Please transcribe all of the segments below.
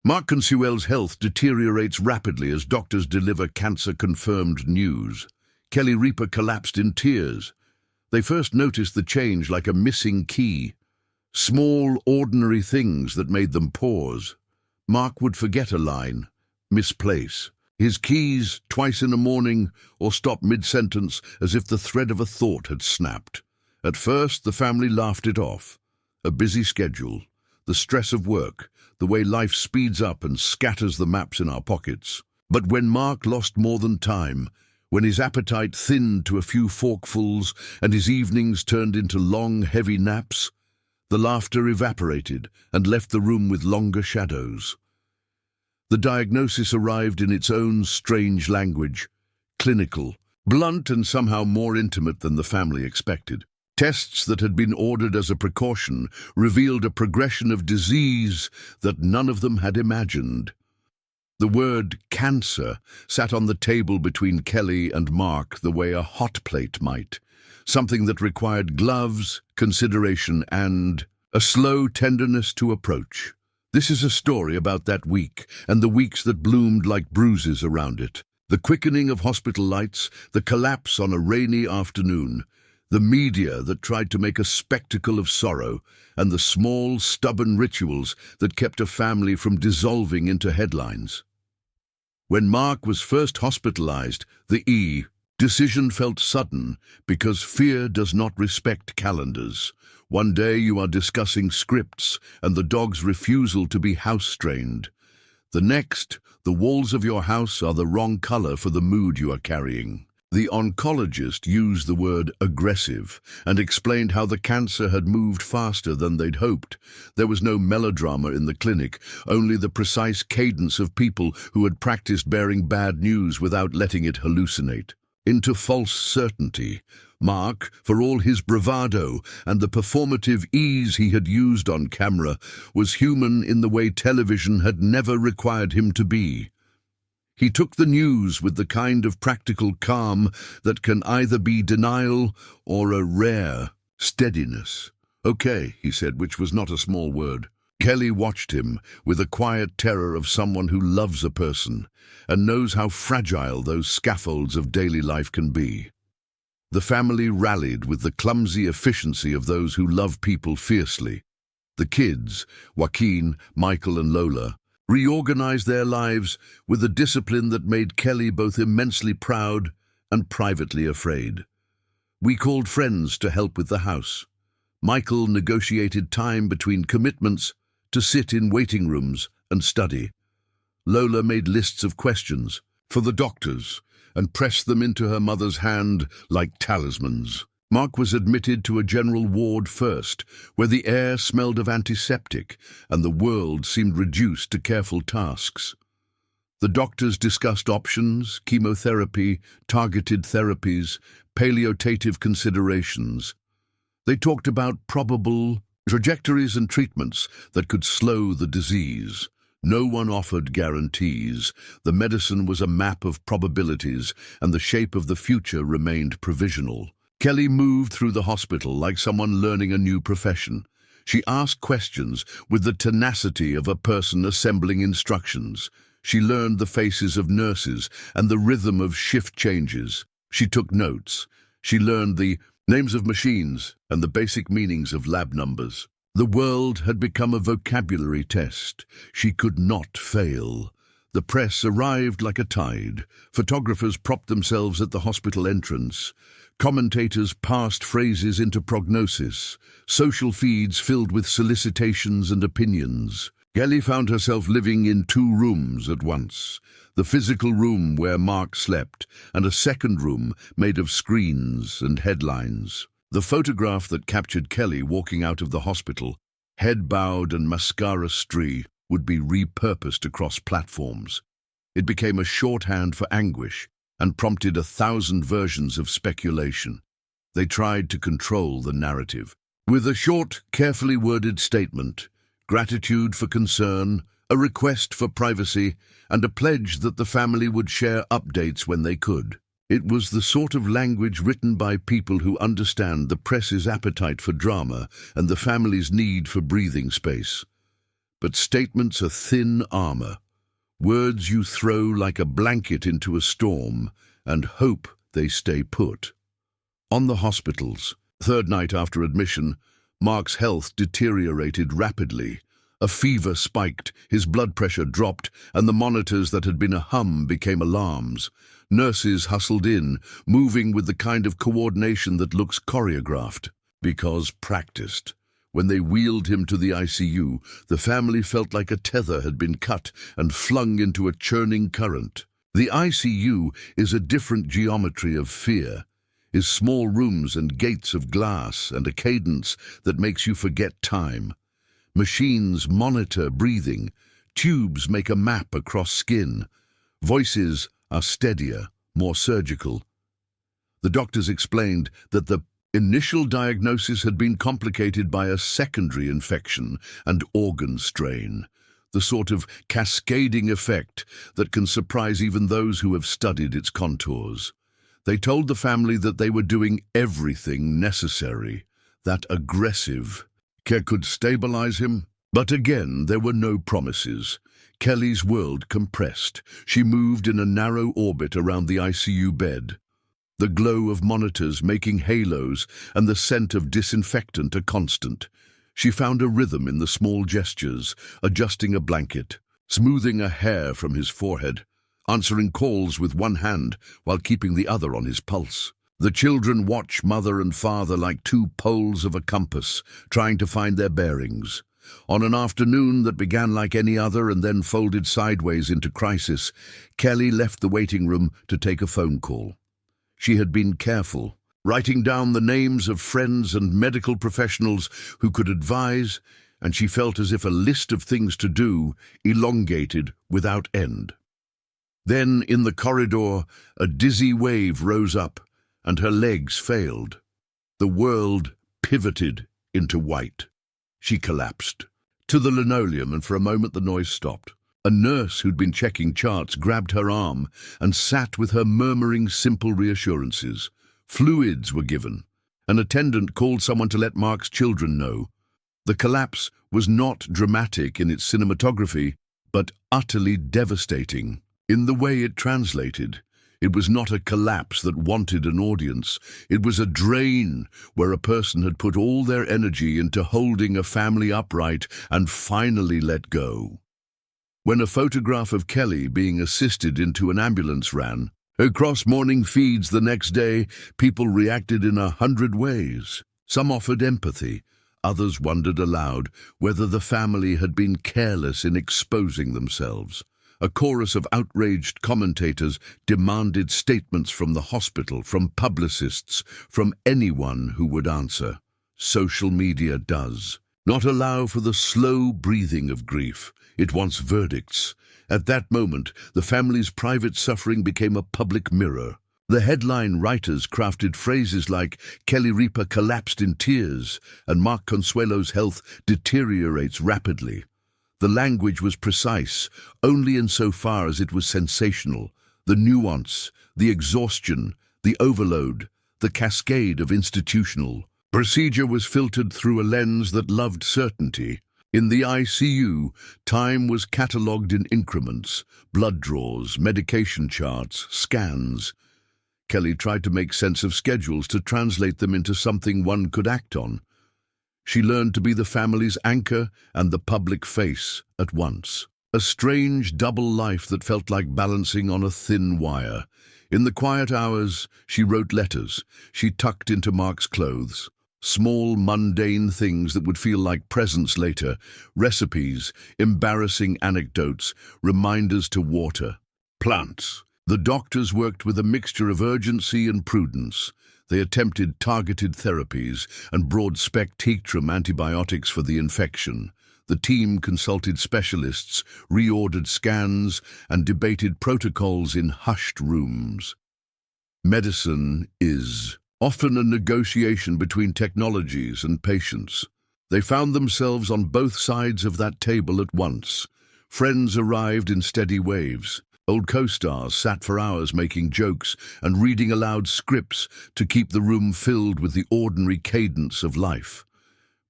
Mark Consuelos' health deteriorates rapidly as doctors deliver cancer-confirmed news. Kelly Ripa collapsed in tears. They first noticed the change like a missing key. Small, ordinary things that made them pause. Mark would forget a line, misplace his keys twice in a morning, or stop mid-sentence as if the thread of a thought had snapped. At first, the family laughed it off. A busy schedule, the stress of work, the way life speeds up and scatters the maps in our pockets. But when Mark lost more than time, when his appetite thinned to a few forkfuls and his evenings turned into long, heavy naps, the laughter evaporated and left the room with longer shadows. The diagnosis arrived in its own strange language, clinical, blunt and somehow more intimate than the family expected. Tests that had been ordered as a precaution revealed a progression of disease that none of them had imagined. The word cancer sat on the table between Kelly and Mark the way a hot plate might, something that required gloves, consideration, and a slow tenderness to approach. This is a story about that week and the weeks that bloomed like bruises around it. The quickening of hospital lights, the collapse on a rainy afternoon, the media that tried to make a spectacle of sorrow, and the small, stubborn rituals that kept a family from dissolving into headlines. When Mark was first hospitalized, the decision felt sudden because fear does not respect calendars. One day you are discussing scripts and the dog's refusal to be house-trained. The next, the walls of your house are the wrong color for the mood you are carrying. The oncologist used the word aggressive and explained how the cancer had moved faster than they'd hoped. There was no melodrama in the clinic, only the precise cadence of people who had practiced bearing bad news without letting it hallucinate. Into false certainty. Mark, for all his bravado and the performative ease he had used on camera, was human in the way television had never required him to be. He took the news with the kind of practical calm that can either be denial or a rare steadiness. "Okay," he said, which was not a small word. Kelly watched him with the quiet terror of someone who loves a person and knows how fragile those scaffolds of daily life can be. The family rallied with the clumsy efficiency of those who love people fiercely. The kids, Joaquin, Michael and Lola, reorganized their lives with a discipline that made Kelly both immensely proud and privately afraid. We called friends to help with the house. Michael negotiated time between commitments to sit in waiting rooms and study. Lola made lists of questions for the doctors and pressed them into her mother's hand like talismans. Mark was admitted to a general ward first, where the air smelled of antiseptic and the world seemed reduced to careful tasks. The doctors discussed options, chemotherapy, targeted therapies, palliative considerations. They talked about probable trajectories and treatments that could slow the disease. No one offered guarantees. The medicine was a map of probabilities, and the shape of the future remained provisional. Kelly moved through the hospital like someone learning a new profession. She asked questions with the tenacity of a person assembling instructions. She learned the faces of nurses and the rhythm of shift changes. She took notes. She learned the names of machines and the basic meanings of lab numbers. The world had become a vocabulary test. She could not fail. The press arrived like a tide. Photographers propped themselves at the hospital entrance. Commentators passed phrases into prognosis. Social feeds filled with solicitations and opinions. Kelly found herself living in two rooms at once. The physical room where Mark slept, and a second room made of screens and headlines. The photograph that captured Kelly walking out of the hospital, head bowed and mascara-stree, would be repurposed across platforms. It became a shorthand for anguish and prompted 1,000 versions of speculation. They tried to control the narrative. With a short, carefully worded statement, gratitude for concern, a request for privacy, and a pledge that the family would share updates when they could. It was the sort of language written by people who understand the press's appetite for drama and the family's need for breathing space. but statements are thin armor, words you throw like a blanket into a storm and hope they stay put. On the hospital's third night after admission, Mark's health deteriorated rapidly. A fever spiked, his blood pressure dropped, and the monitors that had been a hum became alarms. Nurses hustled in, moving with the kind of coordination that looks choreographed, because practiced. When they wheeled him to the ICU, the family felt like a tether had been cut and flung into a churning current. The ICU is a different geometry of fear, is small rooms and gates of glass and a cadence that makes you forget time. Machines monitor breathing, tubes make a map across skin. Voices are steadier, more surgical. The doctors explained that the initial diagnosis had been complicated by a secondary infection and organ strain, the sort of cascading effect that can surprise even those who have studied its contours. They told the family that they were doing everything necessary, that aggressive care could stabilize him. But again, there were no promises. Kelly's world compressed. She moved in a narrow orbit around the ICU bed. The glow of monitors making halos and the scent of disinfectant a constant. She found a rhythm in the small gestures, adjusting a blanket, smoothing a hair from his forehead, answering calls with one hand while keeping the other on his pulse. The children watch mother and father like two poles of a compass, trying to find their bearings. On an afternoon that began like any other and then folded sideways into crisis, Kelly left the waiting room to take a phone call. She had been careful, writing down the names of friends and medical professionals who could advise, and she felt as if a list of things to do elongated without end. Then, in the corridor, a dizzy wave rose up, and her legs failed. The world pivoted into white. She collapsed to the linoleum, and for a moment the noise stopped. A nurse who'd been checking charts grabbed her arm and sat with her murmuring simple reassurances. Fluids were given. An attendant called someone to let Mark's children know. The collapse was not dramatic in its cinematography, but utterly devastating in the way it translated. It was not a collapse that wanted an audience. It was a drain where a person had put all their energy into holding a family upright and finally let go. When a photograph of Kelly being assisted into an ambulance ran across morning feeds the next day, people reacted in 100 ways. Some offered empathy. Others wondered aloud whether the family had been careless in exposing themselves. A chorus of outraged commentators demanded statements from the hospital, from publicists, from anyone who would answer. Social media does not allow for the slow breathing of grief. It wants verdicts. At that moment, the family's private suffering became a public mirror. The headline writers crafted phrases like, "Kelly Ripa collapsed in tears," and "Mark Consuelo's health deteriorates rapidly." The language was precise, only insofar as it was sensational. The nuance, the exhaustion, the overload, the cascade of institutional procedure was filtered through a lens that loved certainty. In the ICU, time was catalogued in increments, blood draws, medication charts, scans. Kelly tried to make sense of schedules to translate them into something one could act on. She learned to be the family's anchor and the public face at once. A strange double life that felt like balancing on a thin wire. In the quiet hours, she wrote letters. She tucked into Mark's clothes. Small, mundane things that would feel like presents later. Recipes, embarrassing anecdotes, reminders to water. Plants. The doctors worked with a mixture of urgency and prudence. They attempted targeted therapies and broad-spectrum antibiotics for the infection. The team consulted specialists, reordered scans, and debated protocols in hushed rooms. Medicine is often a negotiation between technologies and patients. They found themselves on both sides of that table at once. Friends arrived in steady waves. Old co-stars sat for hours making jokes and reading aloud scripts to keep the room filled with the ordinary cadence of life.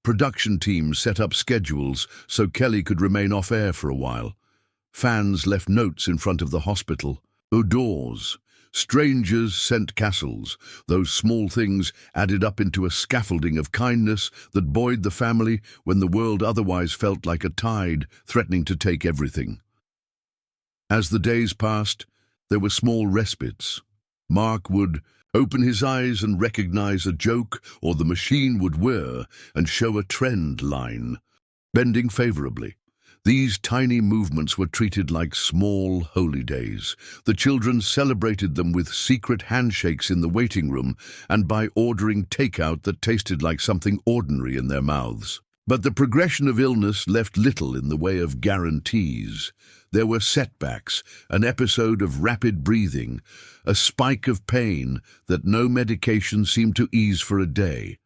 Production teams set up schedules so Kelly could remain off air for a while. Fans left notes in front of the hospital. Odors. Strangers sent castles. Those small things added up into a scaffolding of kindness that buoyed the family when the world otherwise felt like a tide threatening to take everything. As the days passed, there were small respites. Mark would open his eyes and recognize a joke, or the machine would whir and show a trend line, bending favorably. These tiny movements were treated like small holy days. The children celebrated them with secret handshakes in the waiting room and by ordering takeout that tasted like something ordinary in their mouths. But the progression of illness left little in the way of guarantees. There were setbacks, an episode of rapid breathing, a spike of pain that no medication seemed to ease for a day.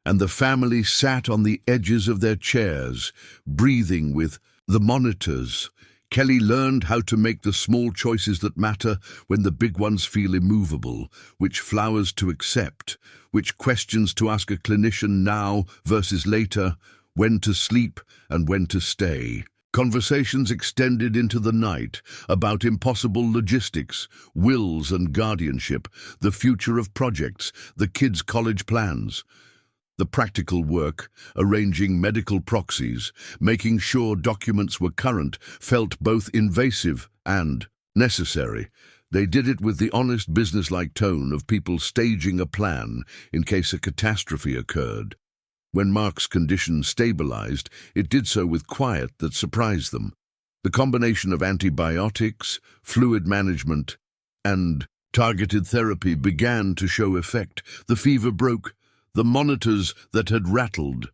And the family sat on the edges of their chairs, breathing with the monitors. Kelly learned how to make the small choices that matter when the big ones feel immovable, which flowers to accept, which questions to ask a clinician now versus later, when to sleep and when to stay. Conversations extended into the night about impossible logistics, wills and guardianship, the future of projects, the kids' college plans. The practical work, arranging medical proxies, making sure documents were current, felt both invasive and necessary. They did it with the honest, businesslike tone of people staging a plan in case a catastrophe occurred. When Mark's condition stabilized, it did so with quiet that surprised them. The combination of antibiotics, fluid management, and targeted therapy began to show effect. The fever broke. The monitors that had rattled